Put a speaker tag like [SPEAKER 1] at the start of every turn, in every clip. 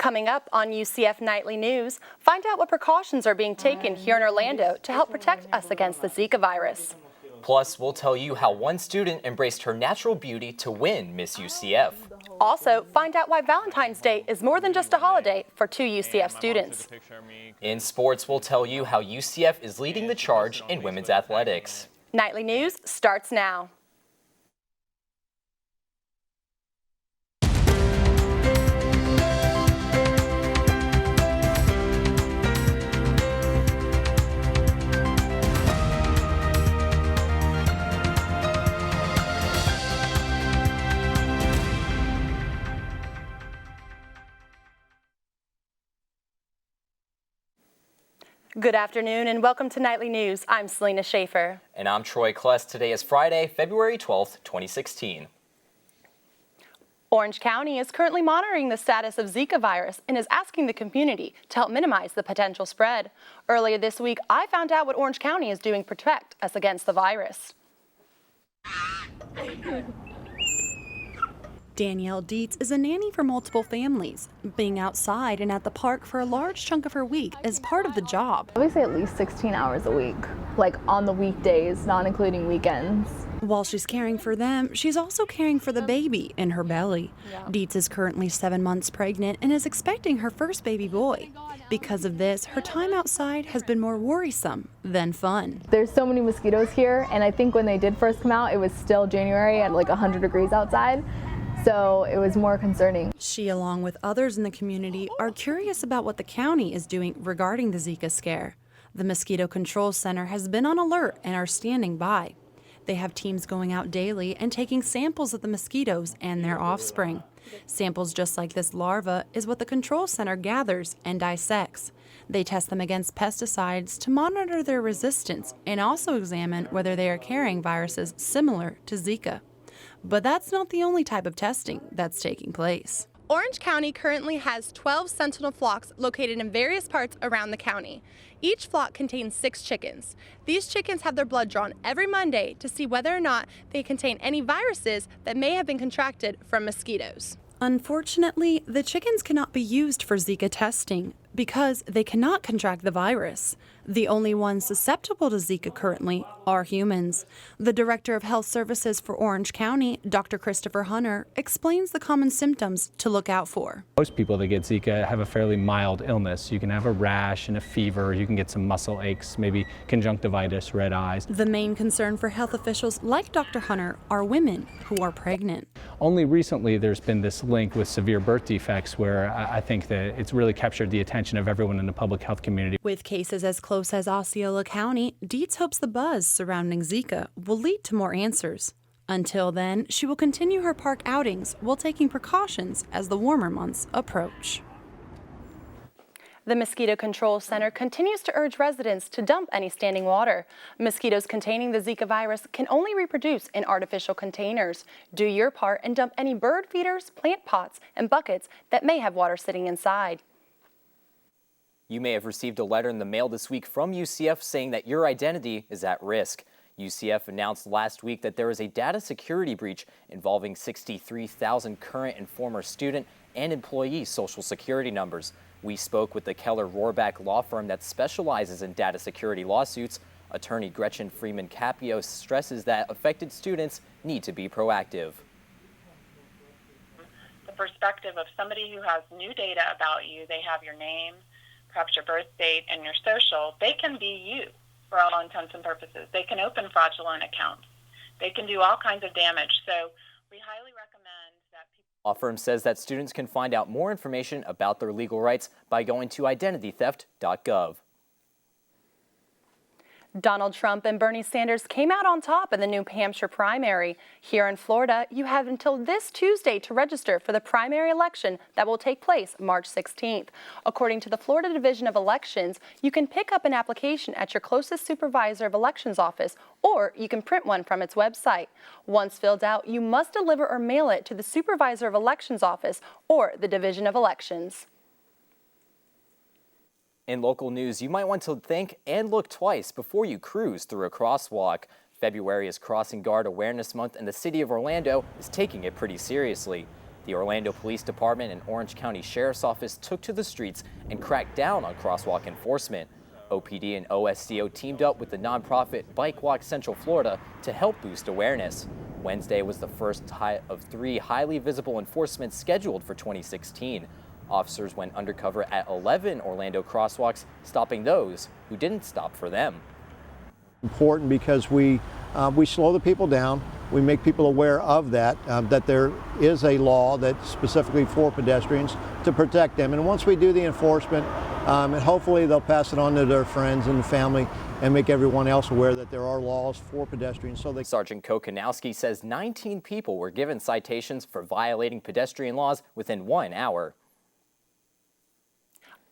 [SPEAKER 1] Coming up on UCF Nightly News, find out what precautions are being taken here in Orlando to help protect us against the Zika virus.
[SPEAKER 2] Plus, we'll tell you how one student embraced her natural beauty to win Miss UCF.
[SPEAKER 1] Also, find out why Valentine's Day is more than just a holiday for 2 UCF students.
[SPEAKER 2] In sports, we'll tell you how UCF is leading the charge in women's athletics.
[SPEAKER 1] Nightly News starts now. Good afternoon and welcome to Nightly News. I'm Selena Schaefer.
[SPEAKER 2] And I'm Troy Kless. Today is Friday, February 12th, 2016.
[SPEAKER 1] Orange County is currently monitoring the status of Zika virus and is asking the community to help minimize the potential spread. Earlier this week, I found out what Orange County is doing to protect us against the virus.
[SPEAKER 3] Danielle Dietz is a nanny for multiple families. Being outside and at the park for a large chunk of her week is part of the job.
[SPEAKER 4] I would say at least 16 hours a week, like on the weekdays, not including weekends.
[SPEAKER 3] While she's caring for them, she's also caring for the baby in her belly. Dietz is currently 7 months pregnant and is expecting her first baby boy. Because of this, her time outside has been more worrisome than fun.
[SPEAKER 4] There's so many mosquitoes here, and I think when they did first come out, it was still January at like 100 degrees outside. So it was more concerning.
[SPEAKER 3] She, along with others in the community, are curious about what the county is doing regarding the Zika scare. The Mosquito Control Center has been on alert and are standing by. They have teams going out daily and taking samples of the mosquitoes and their offspring. Samples just like this larva is what the control center gathers and dissects. They test them against pesticides to monitor their resistance and also examine whether they are carrying viruses similar to Zika. But that's not the only type of testing that's taking place.
[SPEAKER 1] Orange County currently has 12 sentinel flocks located in various parts around the county. Each flock contains 6 chickens. These chickens have their blood drawn every Monday to see whether or not they contain any viruses that may have been contracted from mosquitoes.
[SPEAKER 3] Unfortunately, the chickens cannot be used for Zika testing because they cannot contract the virus. The only ones susceptible to Zika currently are humans. The Director of Health Services for Orange County, Dr. Christopher Hunter, explains the common symptoms to look out for.
[SPEAKER 5] Most people that get Zika have a fairly mild illness. You can have a rash and a fever, you can get some muscle aches, maybe conjunctivitis, red eyes.
[SPEAKER 3] The main concern for health officials like Dr. Hunter are women who are pregnant.
[SPEAKER 5] Only recently there's been this link with severe birth defects where I think that it's really captured the attention of everyone in the public health community.
[SPEAKER 3] With cases as close as Osceola County, Dietz hopes the buzz surrounding Zika will lead to more answers. Until then, she will continue her park outings while taking precautions as the warmer months approach.
[SPEAKER 1] The Mosquito Control Center continues to urge residents to dump any standing water. Mosquitoes containing the Zika virus can only reproduce in artificial containers. Do your part and dump any bird feeders, plant pots, and buckets that may have water sitting inside.
[SPEAKER 2] You may have received a letter in the mail this week from UCF saying that your identity is at risk. UCF announced last week that there is a data security breach involving 63,000 current and former student and employee social security numbers. We spoke with the Keller Rohrbach law firm that specializes in data security lawsuits. Attorney Gretchen Freeman Capio stresses that affected students need to be proactive.
[SPEAKER 6] The perspective of somebody who has new data about you, they have your name, perhaps your birth date, and your social, they can be you for all intents and purposes. They can open fraudulent accounts. They can do all kinds of damage. So we highly recommend that people...
[SPEAKER 2] Law firm says that students can find out more information about their legal rights by going to identitytheft.gov.
[SPEAKER 1] Donald Trump and Bernie Sanders came out on top in the New Hampshire primary. Here in Florida, you have until this Tuesday to register for the primary election that will take place March 16th. According to the Florida Division of Elections, you can pick up an application at your closest supervisor of elections office, or you can print one from its website. Once filled out, you must deliver or mail it to the supervisor of elections office or the Division of Elections.
[SPEAKER 2] In local news, you might want to think and look twice before you cruise through a crosswalk. February is Crossing Guard Awareness Month, and the city of Orlando is taking it pretty seriously. The Orlando Police Department and Orange County Sheriff's Office took to the streets and cracked down on crosswalk enforcement. OPD and OSCO teamed up with the nonprofit Bike Walk Central Florida to help boost awareness. Wednesday was the first of 3 highly visible enforcements scheduled for 2016. Officers went undercover at 11 Orlando crosswalks, stopping those who didn't stop for them.
[SPEAKER 7] Important because we slow the people down. We make people aware of that there is a law that's specifically for pedestrians to protect them. And once we do the enforcement, and hopefully they'll pass it on to their friends and family and make everyone else aware that there are laws for pedestrians.
[SPEAKER 2] Sergeant Kokanowski says 19 people were given citations for violating pedestrian laws within 1 hour.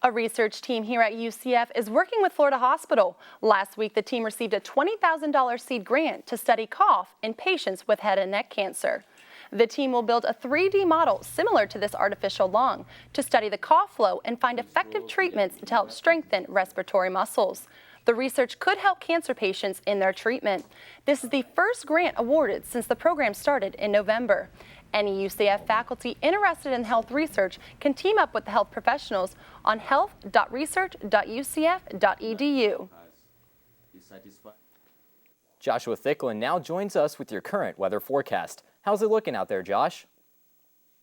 [SPEAKER 1] A research team here at UCF is working with Florida Hospital. Last week, the team received a $20,000 seed grant to study cough in patients with head and neck cancer. The team will build a 3D model similar to this artificial lung to study the cough flow and find effective treatments to help strengthen respiratory muscles. The research could help cancer patients in their treatment. This is the first grant awarded since the program started in November. Any UCF faculty interested in health research can team up with the health professionals on health.research.ucf.edu.
[SPEAKER 2] Joshua Thicklin now joins us with your current weather forecast. How's it looking out there, Josh?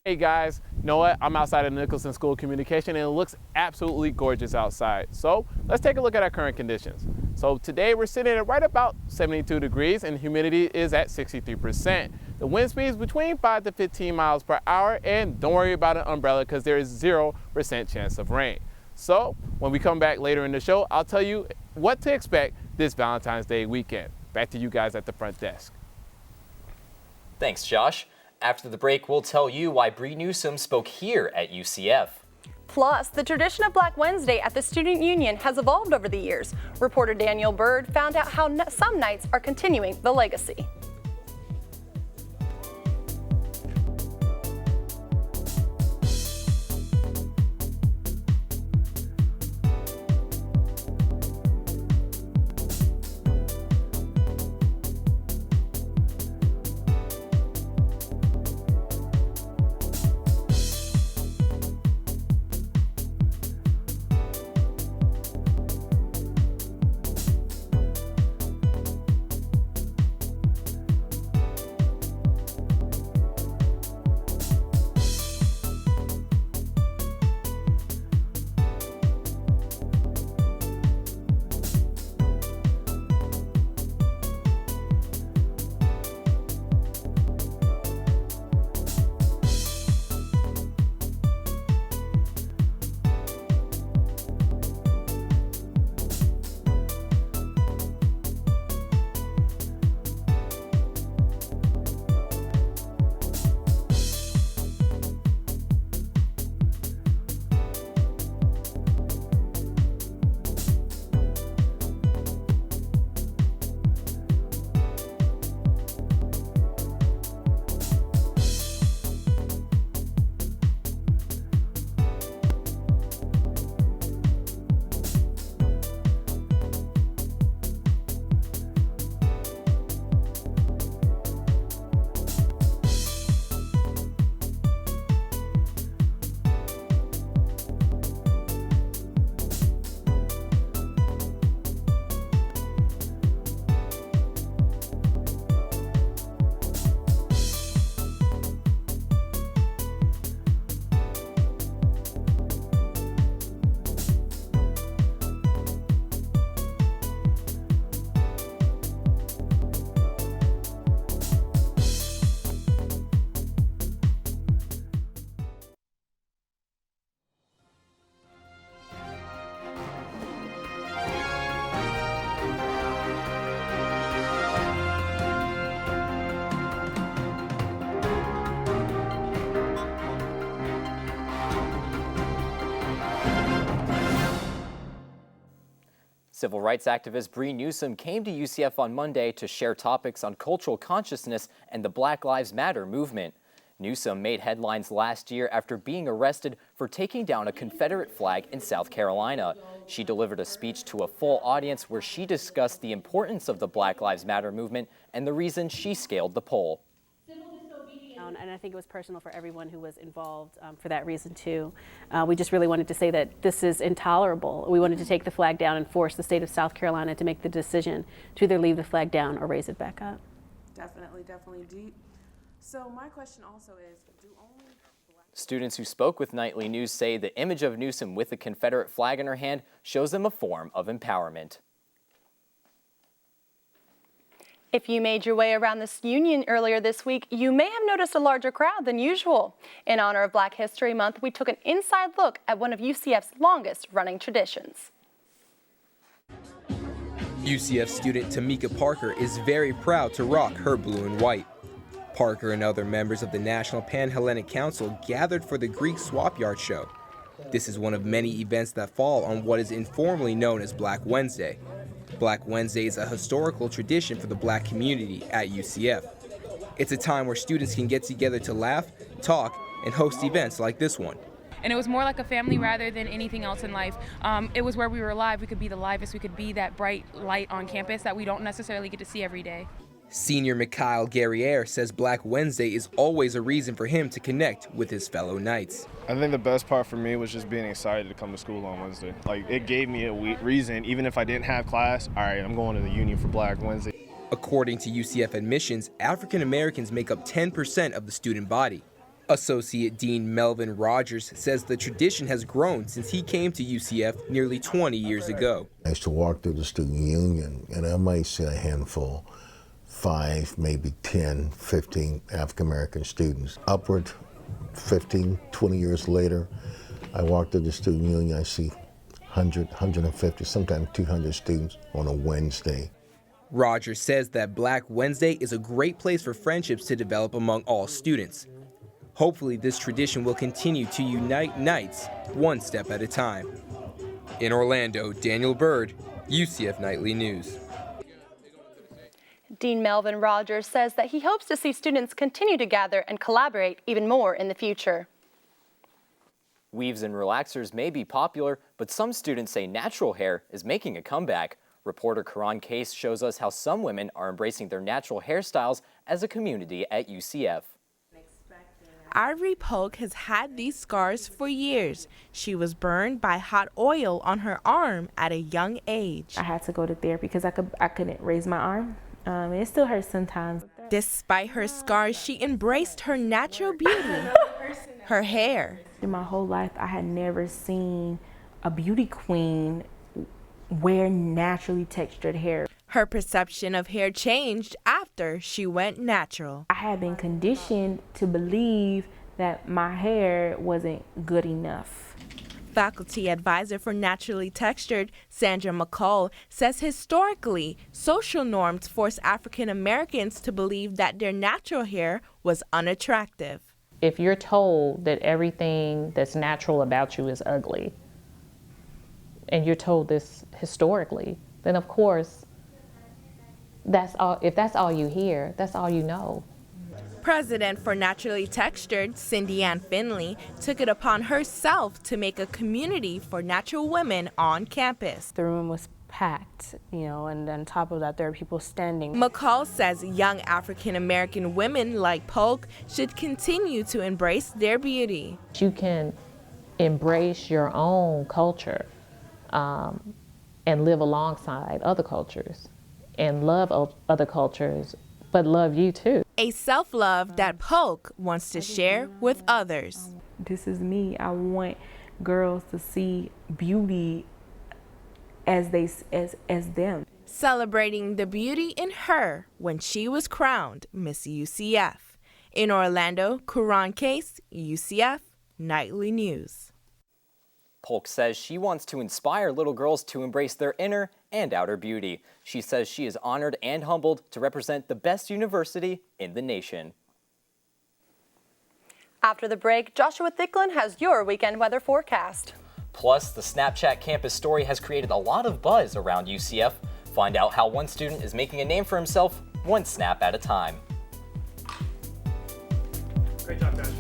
[SPEAKER 8] Hey guys, you know what? I'm outside of Nicholson School of Communication and it looks absolutely gorgeous outside. So let's take a look at our current conditions. So today we're sitting at right about 72 degrees and humidity is at 63%. The wind speed is between 5 to 15 miles per hour, and don't worry about an umbrella because there is 0% chance of rain. So when we come back later in the show, I'll tell you what to expect this Valentine's Day weekend. Back to you guys at the front desk.
[SPEAKER 2] Thanks, Josh. After the break, we'll tell you why Bree Newsome spoke here at UCF.
[SPEAKER 1] Plus, the tradition of Black Wednesday at the Student Union has evolved over the years. Reporter Daniel Bird found out how some nights are continuing the legacy.
[SPEAKER 2] Civil rights activist Bree Newsome came to UCF on Monday to share topics on cultural consciousness and the Black Lives Matter movement. Newsome made headlines last year after being arrested for taking down a Confederate flag in South Carolina. She delivered a speech to a full audience where she discussed the importance of the Black Lives Matter movement and the reason she scaled the pole.
[SPEAKER 9] down, and I think it was personal for everyone who was involved for that reason too. We just really wanted to say that this is intolerable. We wanted to take the flag down and force the state of South Carolina to make the decision to either leave the flag down or raise it back up.
[SPEAKER 10] Definitely deep. So my question also is, do only
[SPEAKER 2] Students who spoke with Nightly News say the image of Newsom with the Confederate flag in her hand shows them a form of empowerment.
[SPEAKER 1] If you made your way around this Union earlier this week, you may have noticed a larger crowd than usual. In honor of Black History Month, we took an inside look at one of UCF's longest running traditions.
[SPEAKER 11] UCF student Tamika Parker is very proud to rock her blue and white. Parker and other members of the National Pan-Hellenic Council gathered for the Greek Swap Yard Show. This is one of many events that fall on what is informally known as Black Wednesday. Black Wednesday is a historical tradition for the Black community at UCF. It's a time where students can get together to laugh, talk, and host events like this one.
[SPEAKER 12] And it was more like a family rather than anything else in life. It was where we were live. We could be the livest. We could be that bright light on campus that we don't necessarily get to see every day.
[SPEAKER 11] Senior Mikhail Guerriere says Black Wednesday is always a reason for him to connect with his fellow Knights.
[SPEAKER 13] I think the best part for me was just being excited to come to school on Wednesday. Like, it gave me a reason, even if I didn't have class, all right, I'm going to the Union for Black Wednesday.
[SPEAKER 11] According to UCF admissions, African Americans make up 10% of the student body. Associate Dean Melvin Rogers says the tradition has grown since he came to UCF nearly 20 years ago.
[SPEAKER 14] I used to walk through the student union, and I might see a handful, 5, maybe 10, 15 African-American students. Upward 15, 20 years later, I walk through the student union, I see 100, 150, sometimes 200 students on a Wednesday.
[SPEAKER 11] Rogers says that Black Wednesday is a great place for friendships to develop among all students. Hopefully this tradition will continue to unite Knights one step at a time. In Orlando, Daniel Bird, UCF Nightly News.
[SPEAKER 1] Dean Melvin Rogers says that he hopes to see students continue to gather and collaborate even more in the future.
[SPEAKER 2] Weaves and relaxers may be popular, but some students say natural hair is making a comeback. Reporter Karan Case shows us how some women are embracing their natural hairstyles as a community at UCF.
[SPEAKER 15] Ivory Polk has had these scars for years. She was burned by hot oil on her arm at a young age.
[SPEAKER 4] I had to go to therapy because I couldn't raise my arm. It still hurts sometimes.
[SPEAKER 15] Despite her scars, she embraced her natural beauty, her hair.
[SPEAKER 4] In my whole life, I had never seen a beauty queen wear naturally textured hair.
[SPEAKER 15] Her perception of hair changed after she went natural.
[SPEAKER 4] I had been conditioned to believe that my hair wasn't good enough.
[SPEAKER 15] Faculty advisor for Naturally Textured, Sandra McCall, says historically, social norms force African Americans to believe that their natural hair was unattractive.
[SPEAKER 16] If you're told that everything that's natural about you is ugly, and you're told this historically, then of course, that's all. If that's all you hear, that's all you know.
[SPEAKER 15] President for Naturally Textured, Cindy Ann Finley, took it upon herself to make a community for natural women on campus.
[SPEAKER 4] The room was packed, and on top of that, there are people standing.
[SPEAKER 15] McCall says young African American women like Polk should continue to embrace their beauty.
[SPEAKER 16] You can embrace your own culture and live alongside other cultures and love other cultures, but love you too.
[SPEAKER 15] A self-love that Polk wants to share with others.
[SPEAKER 4] This is me. I want girls to see beauty as them.
[SPEAKER 15] Celebrating the beauty in her when she was crowned Miss UCF. In Orlando, Karan Case, UCF Nightly News.
[SPEAKER 2] Polk says she wants to inspire little girls to embrace their inner and outer beauty. She says she is honored and humbled to represent the best university in the nation.
[SPEAKER 1] After the break, Joshua Thicklin has your weekend weather forecast.
[SPEAKER 2] Plus, the Snapchat campus story has created a lot of buzz around UCF. Find out how one student is making a name for himself one snap at a time.
[SPEAKER 8] Great job, guys.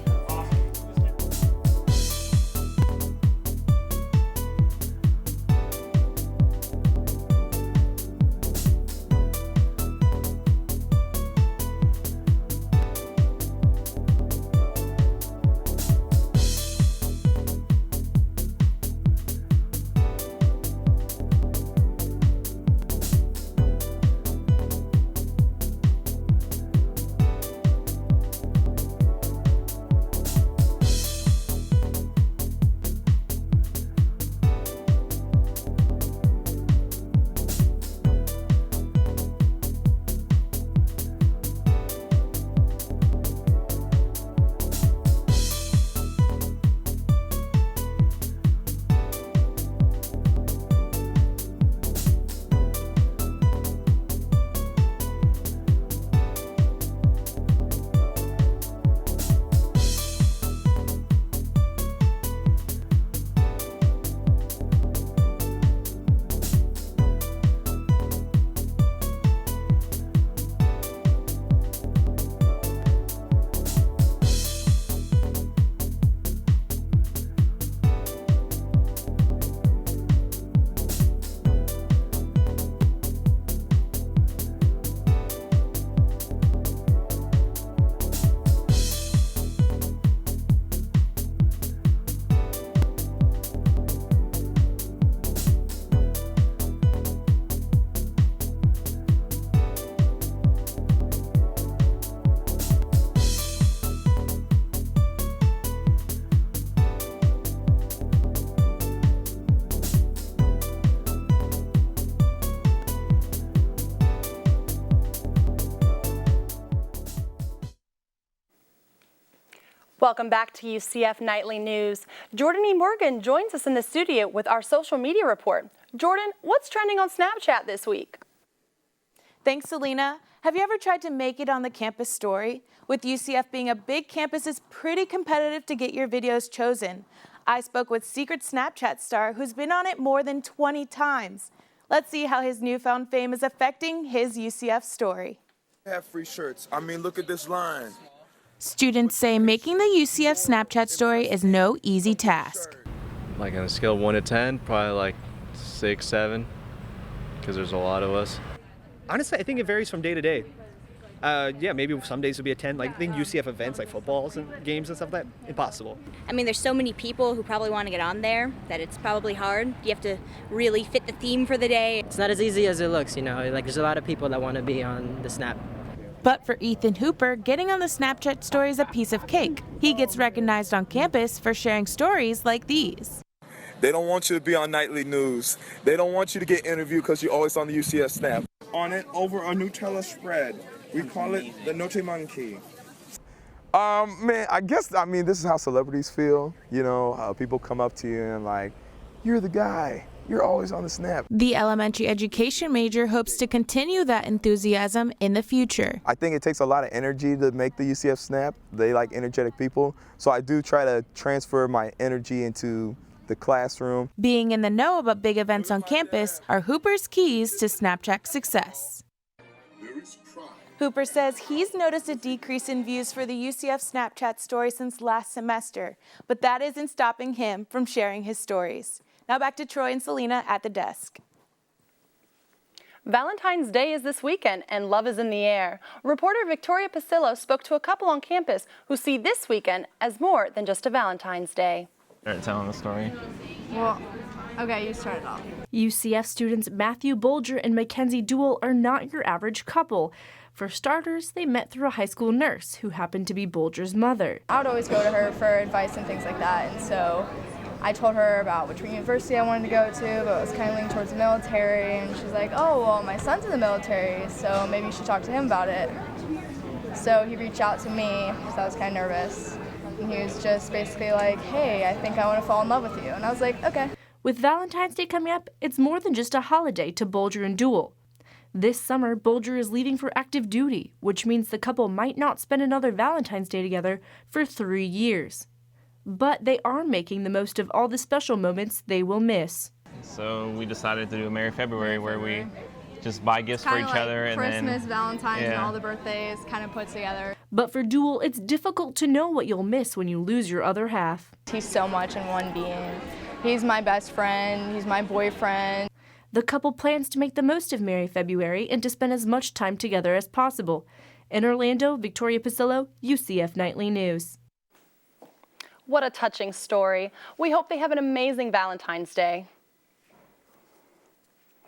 [SPEAKER 1] Welcome back to UCF Nightly News. Jordan E. Morgan joins us in the studio with our social media report. Jordan, what's trending on Snapchat this week?
[SPEAKER 17] Thanks, Selena. Have you ever tried to make it on the campus story? With UCF being a big campus, it's pretty competitive to get your videos chosen. I spoke with secret Snapchat star who's been on it more than 20 times. Let's see how his newfound fame is affecting his UCF story.
[SPEAKER 18] Have free shirts. I mean, look at this line.
[SPEAKER 17] Students say making the UCF Snapchat story is no easy task.
[SPEAKER 19] Like on a scale of 1 to 10, probably like 6, 7, because there's a lot of us.
[SPEAKER 20] Honestly, I think it varies from day to day. Yeah, maybe some days would be a 10. Like, I think UCF events like footballs and games and stuff like that, impossible.
[SPEAKER 21] I mean, there's so many people who probably want to get on there that it's probably hard. You have to really fit the theme for the day.
[SPEAKER 22] It's not as easy as it looks, you know. Like, there's a lot of people that want to be on the Snap.
[SPEAKER 17] But for Ethan Hooper, getting on the Snapchat story is a piece of cake. He gets recognized on campus for sharing stories like these.
[SPEAKER 18] They don't want you to be on nightly news. They don't want you to get interviewed because you're always on the UCF Snap.
[SPEAKER 23] On it over a Nutella spread. We call it the Noche Monkey.
[SPEAKER 24] Man, I mean, this is how celebrities feel. You know, people come up to you and like, you're the guy. You're always on the Snap.
[SPEAKER 17] The elementary education major hopes to continue that enthusiasm in the future.
[SPEAKER 24] I think it takes a lot of energy to make the UCF Snap. They like energetic people. So I do try to transfer my energy into the classroom.
[SPEAKER 17] Being in the know about big events on campus are Hooper's keys to Snapchat success. Hooper says he's noticed a decrease in views for the UCF Snapchat story since last semester, but that isn't stopping him from sharing his stories. Now back to Troy and Selena at the desk.
[SPEAKER 1] Valentine's Day is this weekend and love is in the air. Reporter Victoria Pasillo spoke to a couple on campus who see this weekend as more than just a Valentine's Day.
[SPEAKER 25] Start telling the story.
[SPEAKER 26] Well, okay, you start it off.
[SPEAKER 27] UCF students Matthew Bolger and Mackenzie Duell are not your average couple. For starters, they met through a high school nurse who happened to be Bolger's mother.
[SPEAKER 26] I would always go to her for advice and things like that, and so I told her about which university I wanted to go to, but it was kind of leaning towards the military, and she's like, oh, well, my son's in the military, so maybe you should talk to him about it. So he reached out to me, because I was kind of nervous, and he was just basically like, hey, I think I want to fall in love with you, and I was like, okay.
[SPEAKER 27] With Valentine's Day coming up, it's more than just a holiday to Bolger and Duell. This summer, Bolger is leaving for active duty, which means the couple might not spend another Valentine's Day together for 3 years. But they are making the most of all the special moments they will miss.
[SPEAKER 25] So we decided to do a Merry February where we just buy gifts for each other. And
[SPEAKER 26] Christmas,
[SPEAKER 25] then,
[SPEAKER 26] Valentine's, and all the birthdays kind of put together.
[SPEAKER 27] But for Duell, it's difficult to know what you'll miss when you lose your other half.
[SPEAKER 26] He's so much in one being. He's my best friend, he's my boyfriend.
[SPEAKER 27] The couple plans to make the most of Merry February and to spend as much time together as possible. In Orlando, Victoria Pasillo, UCF Nightly News.
[SPEAKER 1] What a touching story. We hope they have an amazing Valentine's Day.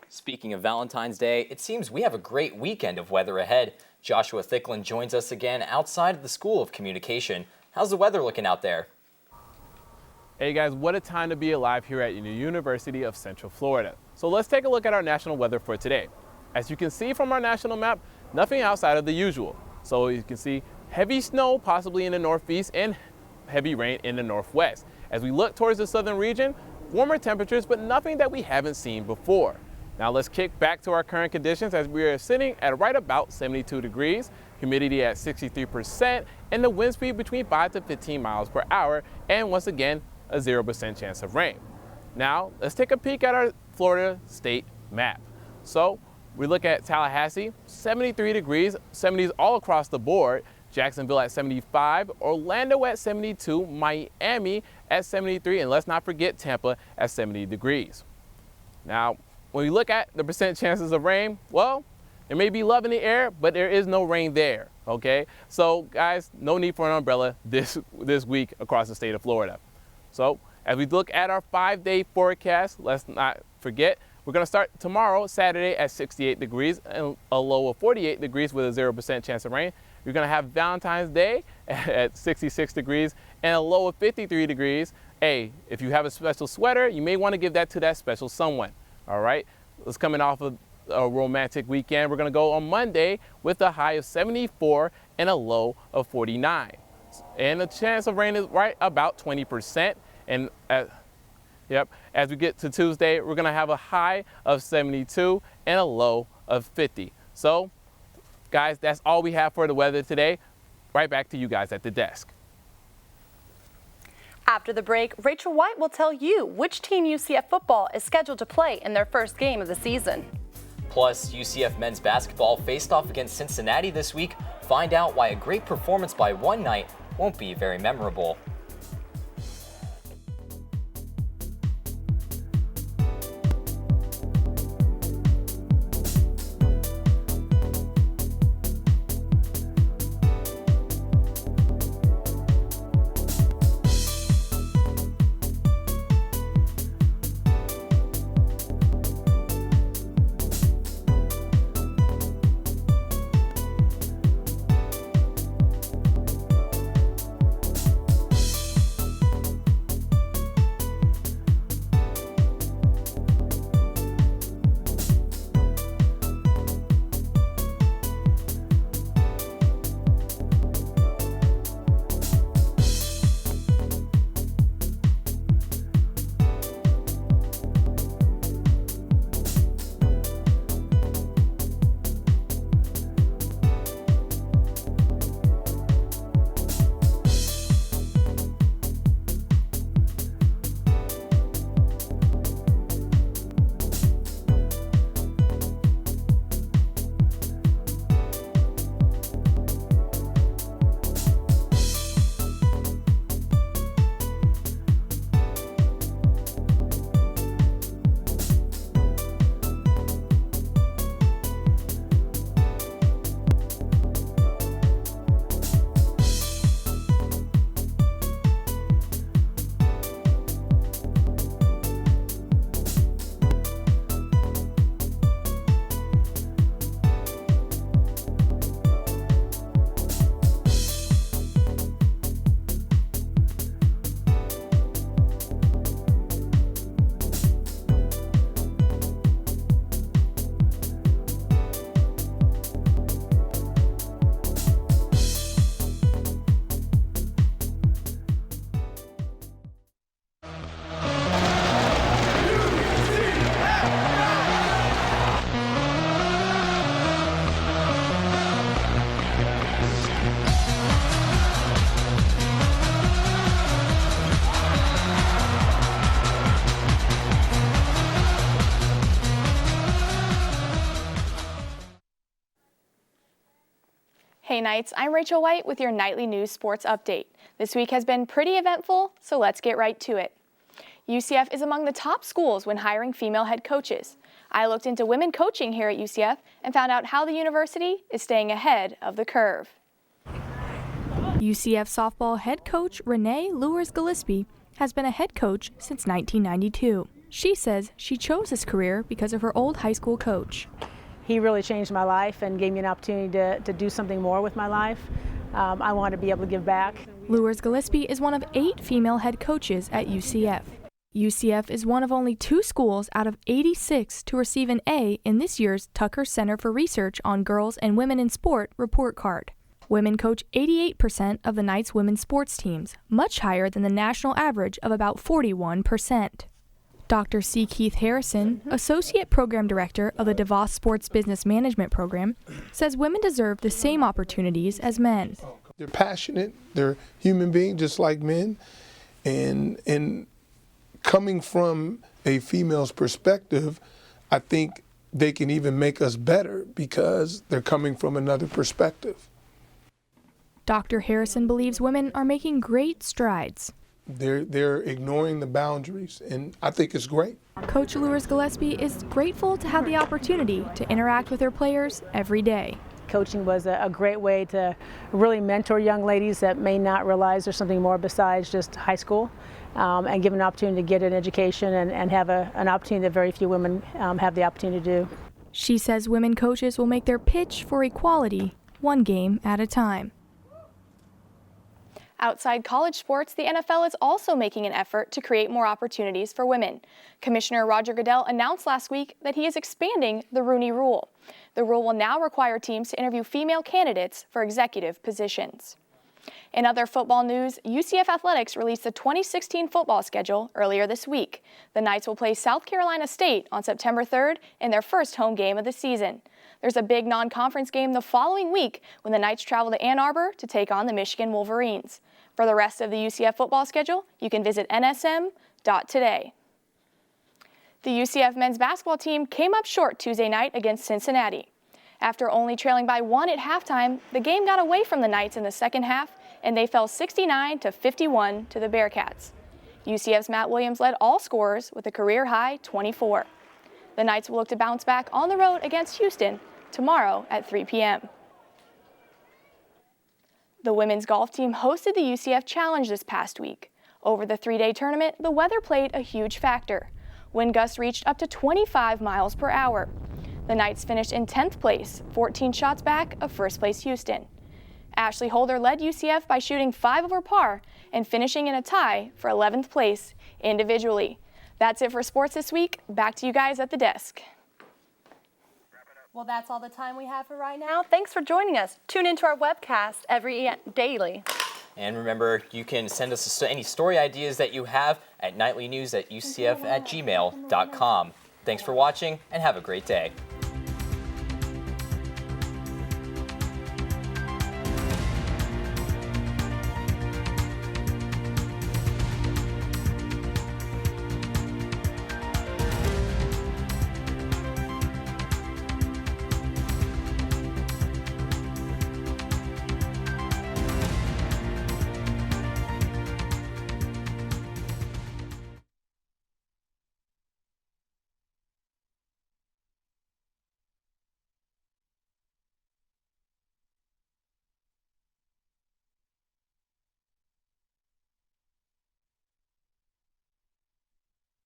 [SPEAKER 2] Speaking of Valentine's Day, it seems we have a great weekend of weather ahead. Joshua Thicklin joins us again outside of the School of Communication. How's the weather looking out there?
[SPEAKER 8] Hey guys, what a time to be alive here at the University of Central Florida. So let's take a look at our national weather for today. As you can see from our national map, nothing outside of the usual. So you can see heavy snow possibly in the northeast and heavy rain in the northwest. As we look towards the southern region, warmer temperatures, but nothing that we haven't seen before. Now let's kick back to our current conditions as we are sitting at right about 72 degrees, humidity at 63%, and the wind speed between 5 to 15 miles per hour, and once again, a 0% chance of rain. Now let's take a peek at our Florida state map. So we look at Tallahassee, 73 degrees, 70s all across the board. Jacksonville at 75, Orlando at 72, Miami at 73, and let's not forget Tampa at 70 degrees. Now, when we look at the percent chances of rain, well, there may be love in the air, but there is no rain there, okay? So guys, no need for an umbrella this week across the state of Florida. So as we look at our 5-day forecast, let's not forget, we're gonna start tomorrow, Saturday at 68 degrees and a low of 48 degrees with a 0% chance of rain. You're gonna have Valentine's Day at 66 degrees and a low of 53 degrees. Hey, if you have a special sweater, you may wanna give that to that special someone, all right? Let's coming off of a romantic weekend. We're gonna go on Monday with a high of 74 and a low of 49. and the chance of rain is right about 20%. And as we get to Tuesday, we're gonna have a high of 72 and a low of 50. So, guys, that's all we have for the weather today. Right back to you guys at the desk.
[SPEAKER 1] After the break, Rachel White will tell you which team UCF football is scheduled to play in their first game of the season.
[SPEAKER 2] Plus, UCF men's basketball faced off against Cincinnati this week. Find out why a great performance by one night won't be very memorable.
[SPEAKER 3] Hey Knights, I'm Rachel White with your nightly news sports update. This week has been pretty eventful, so let's get right to it. UCF is among the top schools when hiring female head coaches. I looked into women coaching here at UCF and found out how the university is staying ahead of the curve.
[SPEAKER 27] UCF softball head coach Renee Lewis-Gillespie has been a head coach since 1992. She says she chose this career because of her old high school coach.
[SPEAKER 5] He really changed my life and gave me an opportunity to do something more with my life. I wanted to be able to give back.
[SPEAKER 27] Lewis-Gillespie is one of 8 female head coaches at UCF. UCF is one of only 2 schools out of 86 to receive an A in this year's Tucker Center for Research on Girls and Women in Sport report card. Women coach 88% of the Knights women's sports teams, much higher than the national average of about 41%. Dr. C. Keith Harrison, Associate Program Director of the DeVos Sports Business Management Program, says women deserve the same opportunities as men.
[SPEAKER 6] They're passionate, they're human beings just like men, and coming from a female's perspective, I think they can even make us better because they're coming from another perspective.
[SPEAKER 27] Dr. Harrison believes women are making great strides.
[SPEAKER 6] They're ignoring the boundaries, and I think it's great.
[SPEAKER 27] Coach Lewis-Gillespie is grateful to have the opportunity to interact with her players every day.
[SPEAKER 5] Coaching was a great way to really mentor young ladies that may not realize there's something more besides just high school, and give an opportunity to get an education and have an opportunity that very few women have the opportunity to do.
[SPEAKER 27] She says women coaches will make their pitch for equality one game at a time.
[SPEAKER 3] Outside college sports, the NFL is also making an effort to create more opportunities for women. Commissioner Roger Goodell announced last week that he is expanding the Rooney Rule. The rule will now require teams to interview female candidates for executive positions. In other football news, UCF Athletics released the 2016 football schedule earlier this week. The Knights will play South Carolina State on September 3rd in their first home game of the season. There's a big non-conference game the following week when the Knights travel to Ann Arbor to take on the Michigan Wolverines. For the rest of the UCF football schedule, you can visit nsm.today. The UCF men's basketball team came up short Tuesday night against Cincinnati. After only trailing by 1 at halftime, the game got away from the Knights in the second half, and they fell 69-51 to the Bearcats. UCF's Matt Williams led all scorers with a career-high 24. The Knights will look to bounce back on the road against Houston tomorrow at 3 p.m. The women's golf team hosted the UCF Challenge this past week. Over the 3-day tournament, the weather played a huge factor. Wind gusts reached up to 25 miles per hour. The Knights finished in 10th place, 14 shots back of first place Houston. Ashley Holder led UCF by shooting 5 over par and finishing in a tie for 11th place individually. That's it for sports this week. Back to you guys at the desk.
[SPEAKER 1] Well, that's all the time we have for right now. Thanks for joining us. Tune into our webcast daily.
[SPEAKER 2] And remember, you can send us any story ideas that you have at nightlynews@ucf@gmail.com. Thanks for watching and have a great day.